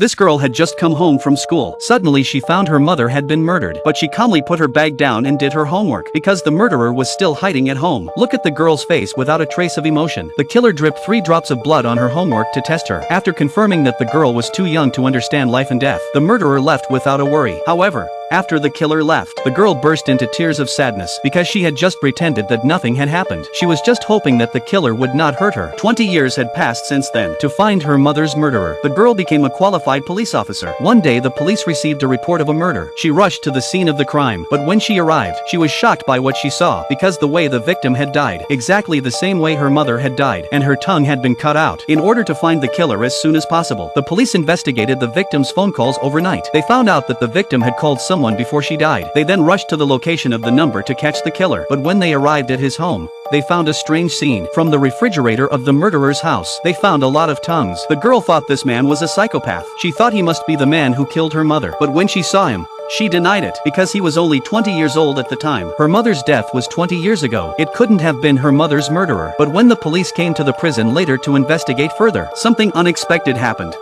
This girl had just come home from school. Suddenly she found her mother had been murdered, but she calmly put her bag down and did her homework because the murderer was still hiding at home. Look at the girl's face without a trace of emotion. The killer dripped 3 drops of blood on her homework to test her. After confirming that the girl was too young to understand life and death, the murderer left without a worry. However, after the killer left, the girl burst into tears of sadness because she had just pretended that nothing had happened. She was just hoping that the killer would not hurt her. 20 years had passed since then. To find her mother's murderer, the girl became a qualified police officer. One day the police received a report of a murder. She rushed to the scene of the crime, but when she arrived, she was shocked by what she saw because the way the victim had died, exactly the same way her mother had died, and her tongue had been cut out. In order to find the killer as soon as possible, the police investigated the victim's phone calls overnight. They found out that the victim had called someone before she died. They then rushed to the location of the number to catch the killer, but when they arrived at his home, they found a strange scene. From the refrigerator of the murderer's house, they found a lot of tongues. The girl thought this man was a psychopath. She thought he must be the man who killed her mother, but when she saw him, she denied it because he was only 20 years old at the time. Her mother's death was 20 years ago. It couldn't have been her mother's murderer. But when the police came to the prison later to investigate further, something unexpected happened.